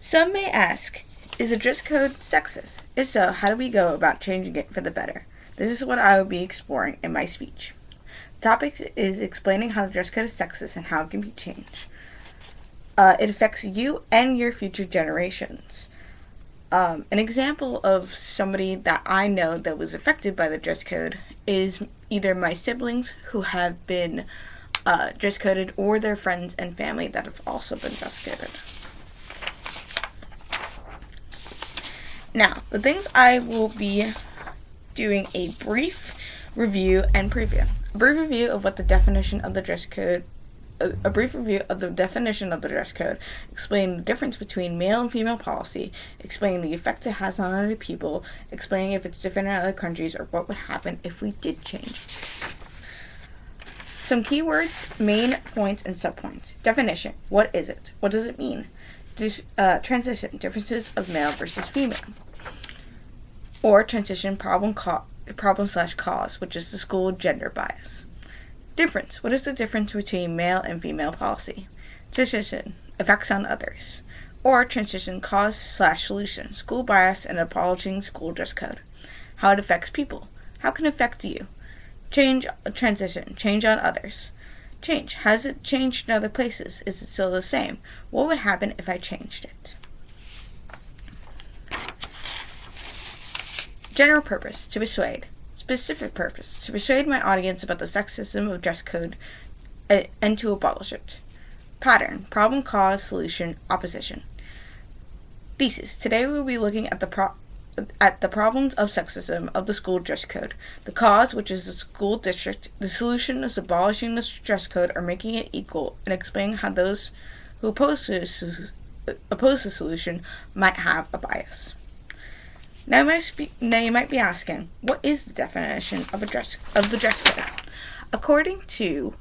Some may ask, is the dress code sexist? If so, how do we go about changing it for the better? This is what I will be exploring in my speech. The topic is explaining how the dress code is sexist and how it can be changed. It affects you and your future generations. An example of somebody that I know that was affected by the dress code is either my siblings who have been dress coded or their friends and family that have also been dress coded. Now, the things I will be doing a brief review and preview. A brief review of what the definition of the dress code a brief review of the definition of the dress code, explaining the difference between male and female policy, explaining the effect it has on other people, explaining if it's different in other countries, or what would happen if we did change. Some keywords, main points, and subpoints. Definition. What is it? What does it mean? Transition. Differences of male versus female. Or transition problem/cause, which is the school gender bias. Difference. What is the difference between male and female policy? Transition. Effects on others. Or transition cause/solution. School bias and abolishing school dress code. How it affects people. How can it affect you? Transition. Change on others. Change. Has it changed in other places? Is it still the same? What would happen if I changed it? General purpose. To persuade. Specific purpose, to persuade my audience about the sexism of dress code and to abolish it. Pattern, problem, cause, solution, opposition. Thesis, today we will be looking at the problems of sexism of the school dress code. The cause, which is the school district. The solution is abolishing the dress code or making it equal, and explaining how those who oppose the solution might have a bias. Now you might be asking, what is the definition of the dress code? According to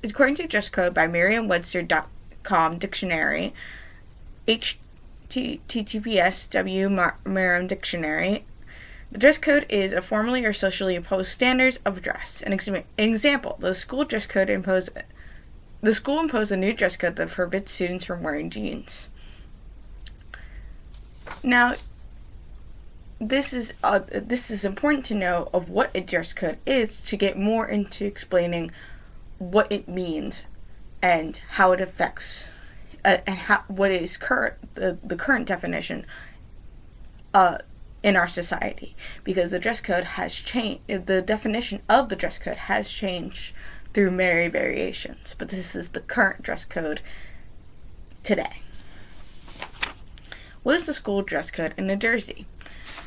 dress code by Merriam-Webster.com dictionary, https Merriam Dictionary, the dress code is a formally or socially imposed standards of dress. An example: the school imposed a new dress code that forbids students from wearing jeans. Now, this is important to know of what a dress code is to get more into explaining what it means and how it affects what is the current definition in our society, because the dress code has changed. The definition of the dress code has changed through many variations, but this is the current dress code today. What is the school dress code in New Jersey?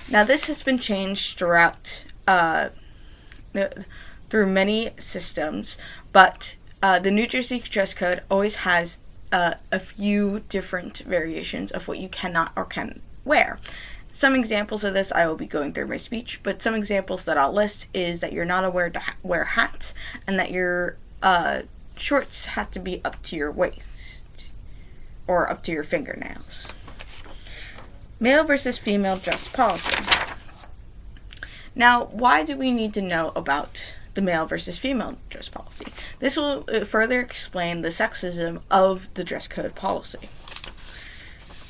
Now, this has been changed throughout through many systems, but the New Jersey dress code always has a few different variations of what you cannot or can wear. Some examples of this I will be going through my speech, but some examples that I'll list is that you're not allowed to wear hats, and that your shorts have to be up to your waist or up to your fingernails. Male versus female dress policy. Now, why do we need to know about the male versus female dress policy? This will further explain the sexism of the dress code policy.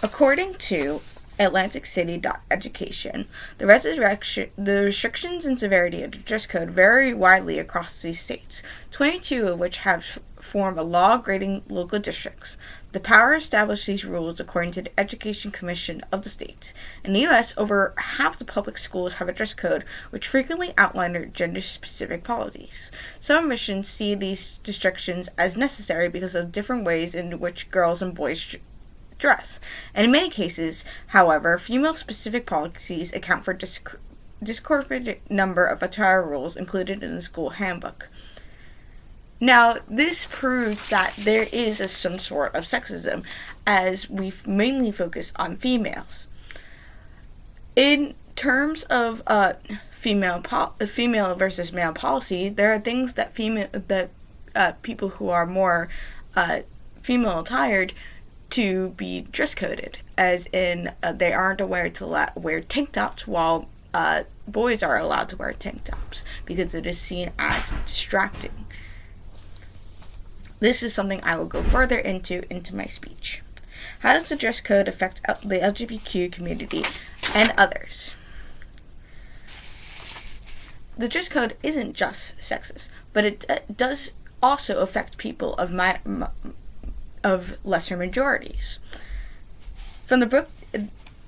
According to AtlanticCity.education, the restrictions and severity of the dress code vary widely across these states, 22 of which have form a law grading local districts. The power to establish these rules according to the Education Commission of the states. In the U.S., over half the public schools have a dress code, which frequently outline their gender-specific policies. Some missions see these restrictions as necessary because of different ways in which girls and boys dress. And in many cases, however, female-specific policies account for disproportionate number of attire rules included in the school handbook. Now, this proves that there is some sort of sexism, as we mainly focus on females. In terms of female versus male policy, there are things that people who are more female attired to be dress coded, as in they aren't aware to wear tank tops, while boys are allowed to wear tank tops because it is seen as distracting. This is something I will go further into my speech. How does the dress code affect the LGBTQ community and others? The dress code isn't just sexist, but it does also affect people of lesser majorities. From the book,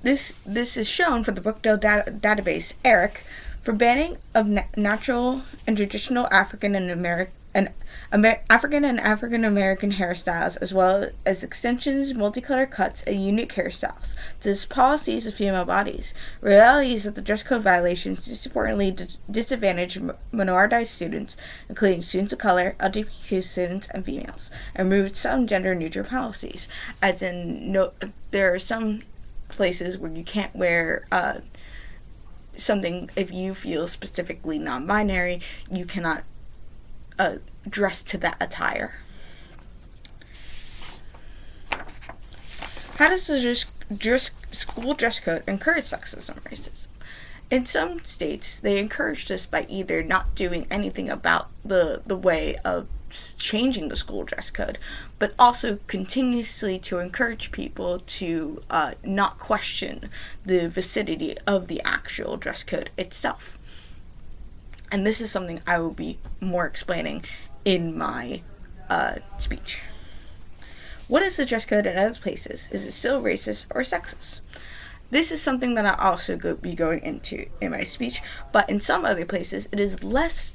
this is shown from the Brookdale database, ERIC, for banning of natural and traditional African and African hairstyles, as well as extensions, multicolored cuts, and unique hairstyles. This policies of female bodies. Reality is that the dress code violations disproportionately disadvantage minoritized students, including students of color, LGBTQ students, and females, and removed some gender-neutral policies. As in, there are some places where you can't wear something if you feel specifically non-binary. You cannot dress to that attire. How does the school dress code encourage sexism and racism? In some states, they encourage this by either not doing anything about the way of changing the school dress code, but also continuously to encourage people to not question the validity of the actual dress code itself. And this is something I will be more explaining in my speech. What is the dress code in other places? Is it still racist or sexist? This is something that I'll also be going into in my speech, but in some other places, it is less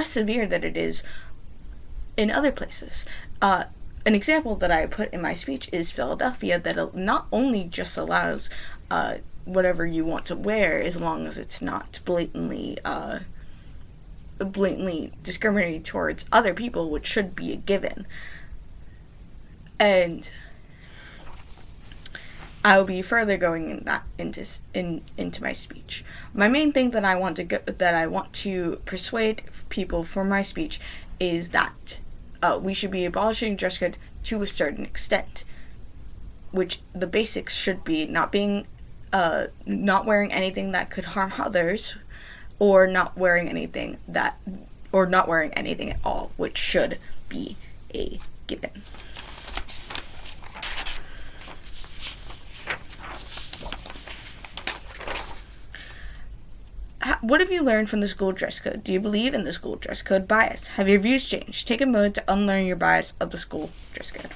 severe than it is in other places. An example that I put in my speech is Philadelphia, that not only just allows whatever you want to wear as long as it's not blatantly discriminating towards other people, which should be a given. And I will be further going into my speech. My main thing that I want to persuade people for my speech is that we should be abolishing dress code to a certain extent, which the basics should be not wearing anything that could harm others, or not wearing anything at all, which should be a given. What have you learned from the school dress code? Do you believe in the school dress code bias? Have your views changed? Take a moment to unlearn your bias of the school dress code.